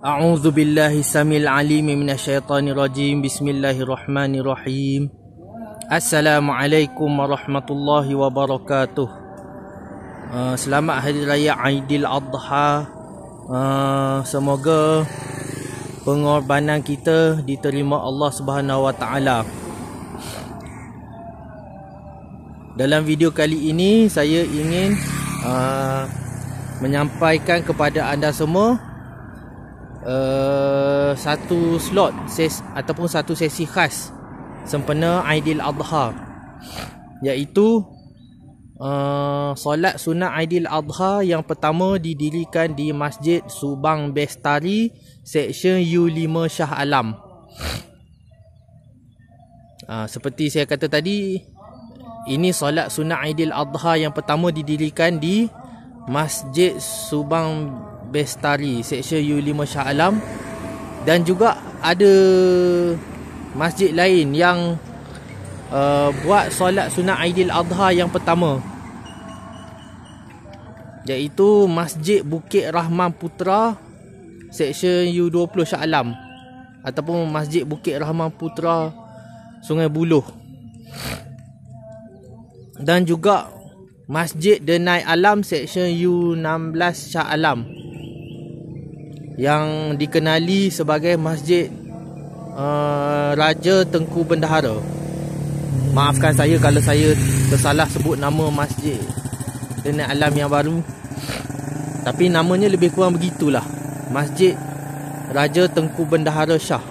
A'udzu billahi samil alim minasyaitonir rajim. Bismillahirrahmanirrahim. Assalamualaikum warahmatullahi wabarakatuh. Selamat Hari Raya Aidil Adha. Semoga pengorbanan kita diterima Allah Subhanahu wa taala. Dalam video kali ini saya ingin menyampaikan kepada anda semua satu slot ataupun satu sesi khas sempena Aidil Adha, iaitu solat sunat Aidil Adha yang pertama didirikan di Masjid Subang Bestari, Seksyen U5 Shah Alam. Seperti saya kata tadi, ini solat sunat Aidil Adha yang pertama didirikan di Masjid Subang Bestari, Seksyen U5 Shah Alam. Dan juga ada masjid lain yang buat solat sunat Aidil Adha yang pertama, iaitu Masjid Bukit Rahman Putra, Seksyen U20 Shah Alam, ataupun Masjid Bukit Rahman Putra, Sungai Buloh. Dan juga Masjid Denai Alam, Seksyen U16 Shah Alam, yang dikenali sebagai Masjid Raja Tengku Bendahara. Maafkan saya kalau saya tersalah sebut nama Masjid Denai Alam yang baru, tapi namanya lebih kurang begitulah, Masjid Raja Tengku Bendahara Shah.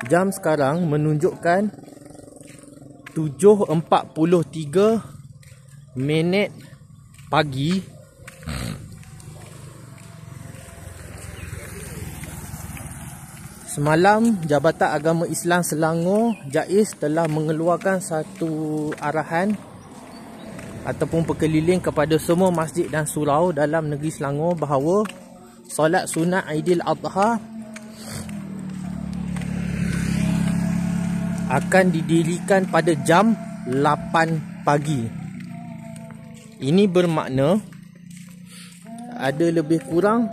Jam sekarang menunjukkan 7.43 pagi. Semalam Jabatan Agama Islam Selangor JAIS telah mengeluarkan satu arahan ataupun perkeliling kepada semua masjid dan surau dalam negeri Selangor bahawa solat sunat Aidil Adha akan didirikan pada jam 8 pagi. Ini bermakna ada lebih kurang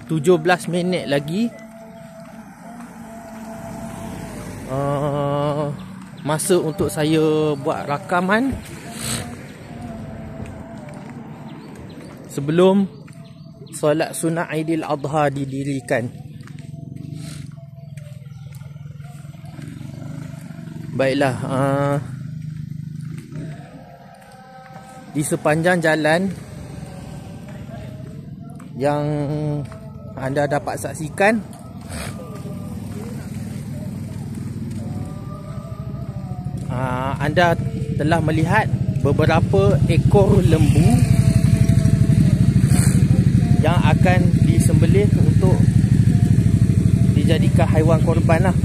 17 minit lagi masa untuk saya buat rakaman sebelum solat sunat Aidil Adha didirikan. Baiklah, di sepanjang jalan yang anda dapat saksikan, anda telah melihat beberapa ekor lembu yang akan disembelih untuk dijadikan haiwan korban lah.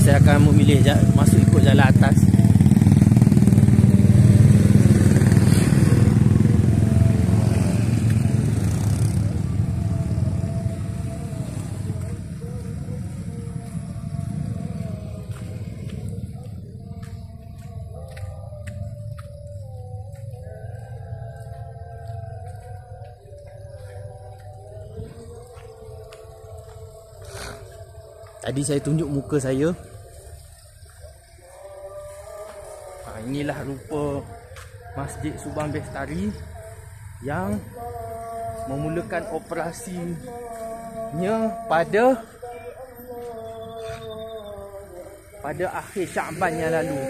Saya akan memilih masuk ikut jalan atas. Tadi saya tunjuk muka saya. Inilah rupa Masjid Subang Bestari yang memulakan operasinya pada akhir Syaban yang lalu.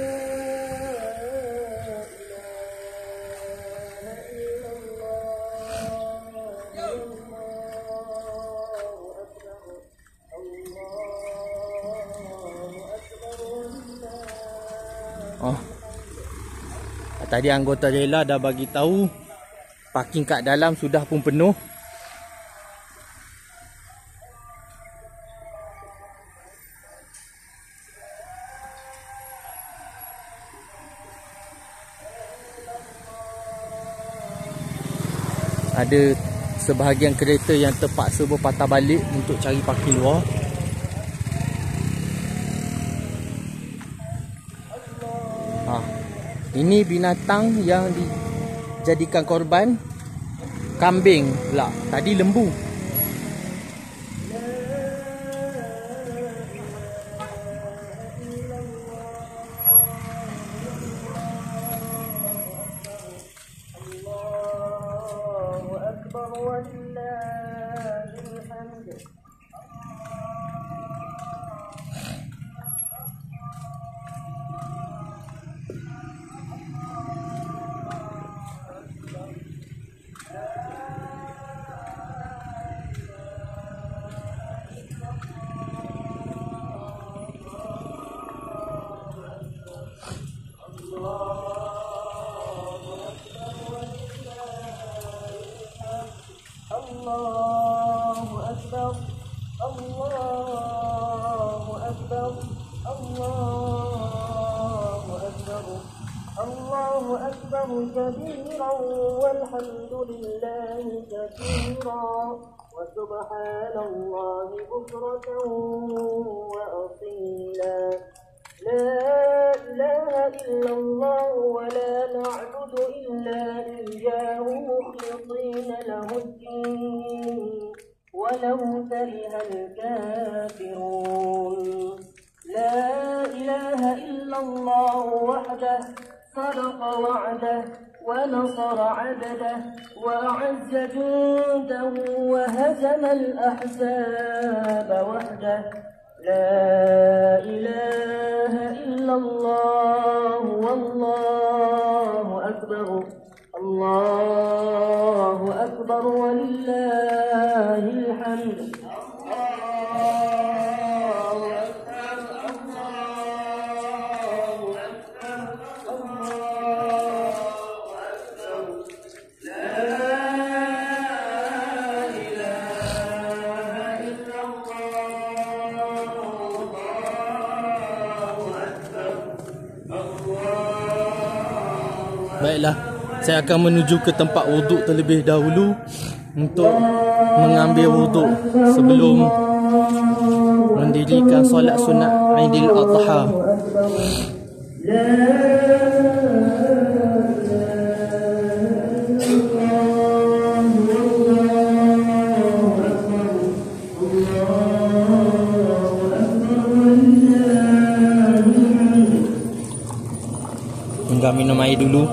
Tadi anggota rela dah bagi tahu parking kat dalam sudah pun penuh. Ada sebahagian kereta yang terpaksa berpatah balik untuk cari parking luar. Ini binatang yang dijadikan korban, kambing pula. Tadi lembu. Allahu Akbar, Allahu Akbar, Allahu Akbar, Allahu Akbar kabiran walhamdulillahi katsiran wa subhanallahi bukratan wa asila. لا إله إلا الله ولا نعبد إلا إياه مخلصين له الدين ولو كره الكافرون. لا إله إلا الله وحده صدق وعده ونصر عبده وأعز جنده وهزم الأحزاب وحده. لا إله إلا الله والله أكبر، الله أكبر ولله الحمد. Baiklah, saya akan menuju ke tempat wuduk terlebih dahulu untuk mengambil wuduk sebelum mendirikan solat sunat Aidil Adha. Hingga minum air dulu.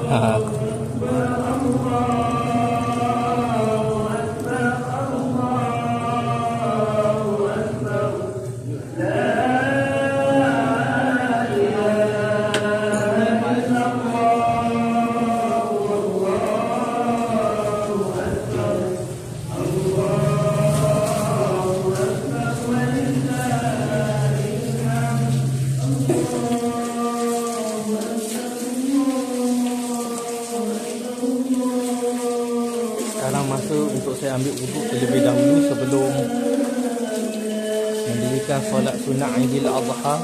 Sekarang masa untuk saya ambil wuduk terlebih dahulu sebelum mendirikan solat sunat Aidil Adha.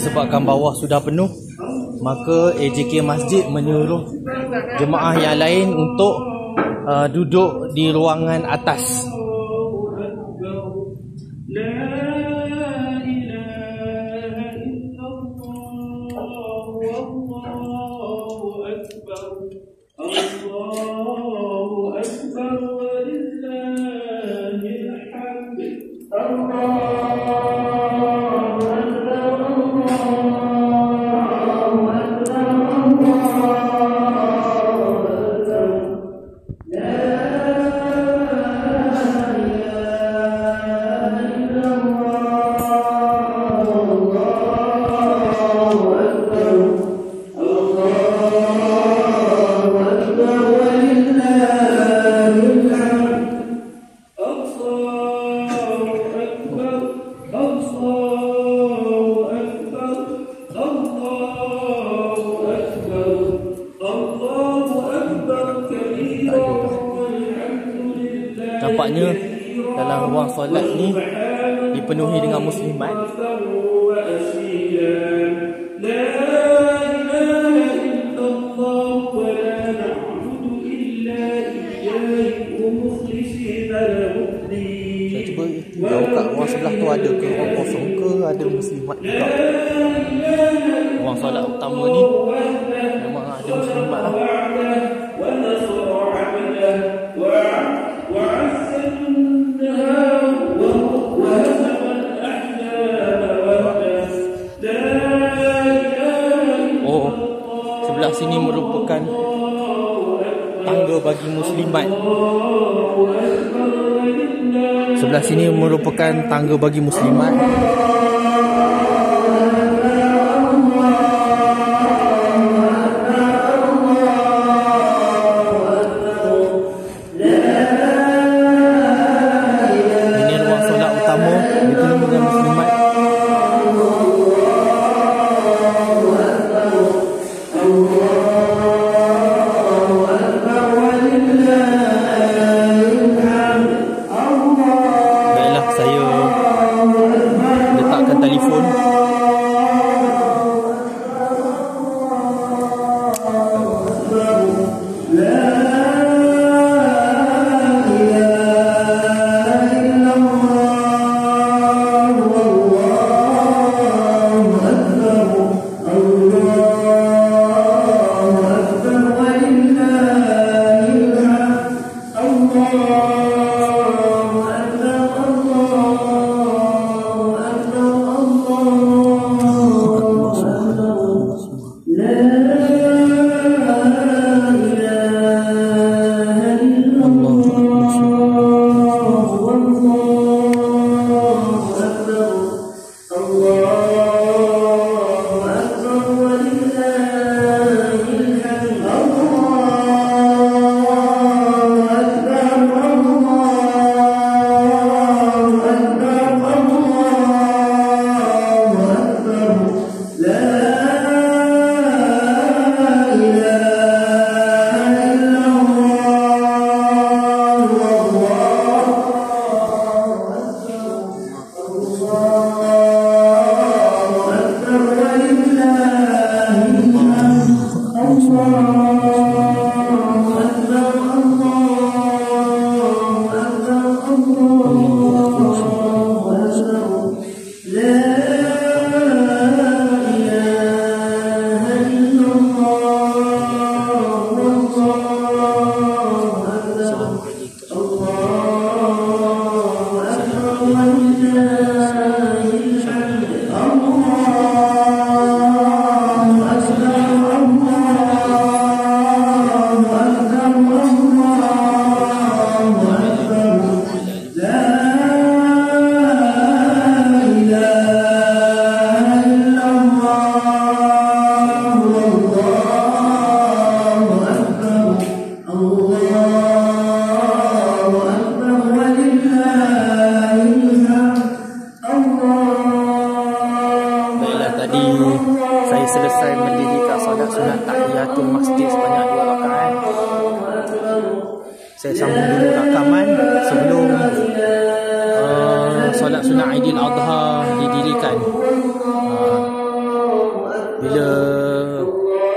Disebabkan bawah sudah penuh, maka AJK Masjid menyuruh jemaah yang lain untuk duduk di ruangan atas. Nampaknya dalam ruang solat ni dipenuhi dengan muslimat. Saya cuba tahu kat ruang sebelah tu ada ke ruang kosong ke ada muslimat juga. Ruang solat utama ni memang ada muslimat lah. Oh, sebelah sini merupakan tangga bagi muslimat. Sebelah sini merupakan tangga bagi muslimat. Ini ruang solat utama dipenuhi dengan muslimat. Baiklah, saya letakkan telefon. tahiyatul masjid sebanyak 2 rakaat. Saya sambung dulu rakaman sebelum solat sunat Aidil Adha didirikan. Bila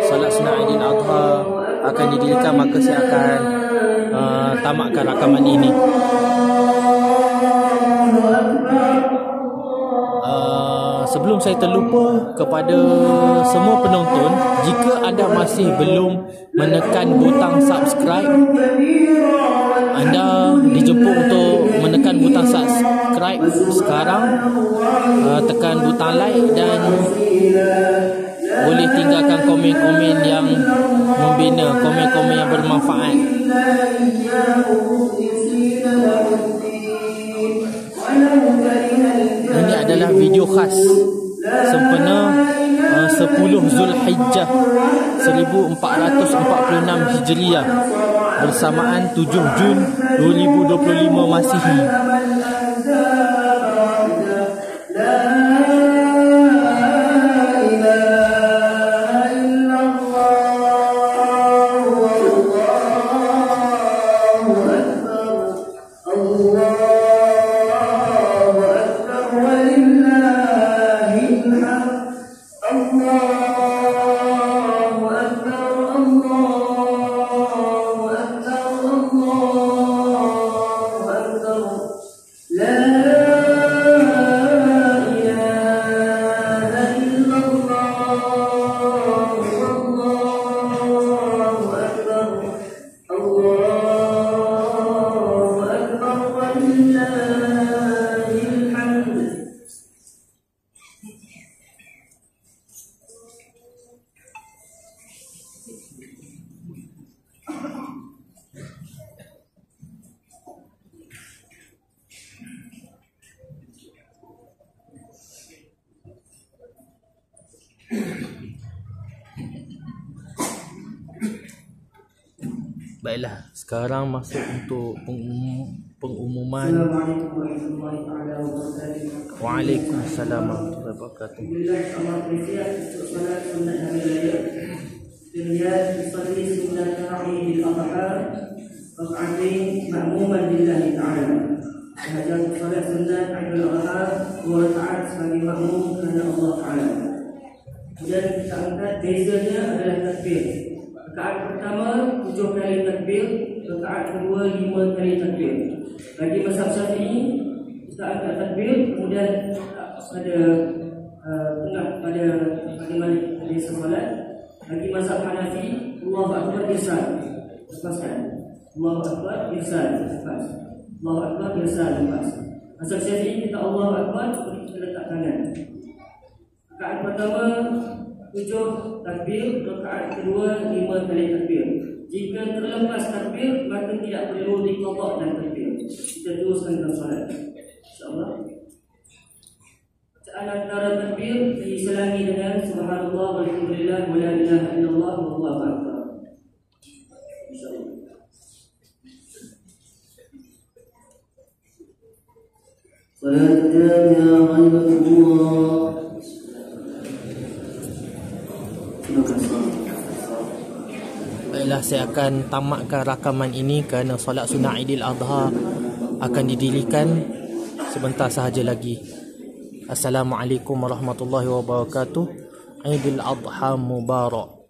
solat sunat Aidil Adha akan didirikan, maka saya akan tamatkan rakaman ini. Sebelum saya terlupa, kepada semua penonton, jika anda masih belum menekan butang subscribe, anda dijemput untuk menekan butang subscribe sekarang. Tekan butang like dan boleh tinggalkan komen-komen yang membina, komen-komen yang bermanfaat. Ini adalah video khas sempena 10 Zulhijjah 1446 Hijriah bersamaan 7 Jun 2025 Masihi. Baiklah, sekarang masuk untuk pengumuman. Waalaikumsalam warahmatullahi wabarakatuh. Kemudian kita angkat bezanya adalah takbir. Rakaat pertama 7 kali takbir, rakaat kedua 5 kali takbir. Bagi mazhab Syafi'i, kita angkat takbir, kemudian pada tengah pada Malik hadis solat. Bagi mazhab Hanafi, Allahu Akbar irsal, lepaskan. Allahu Akbar irsal, lepas. Allahu Akbar irsal, lepas. Mazhab Syafi'i kita Allahu Akbar, kita letak tangan. Rakaat pertama 7 takbir, rakaat kedua 5 kali takbir. Jika terlepas takbir, maka tidak perlu diqadha dan takbir. Kita teruskan ke solat. InsyaAllah. Bacaan antara takbir diselangi dengan subhanallah walhamdulillah wa la ilaha illallah wallahu akbar. InsyaAllah. Salat jami'ah ghaibatullah. Baiklah, saya akan tamatkan rakaman ini kerana solat sunat Aidil Adha akan didirikan sebentar sahaja lagi. Assalamualaikum warahmatullahi wabarakatuh. Aidil Adha Mubarak.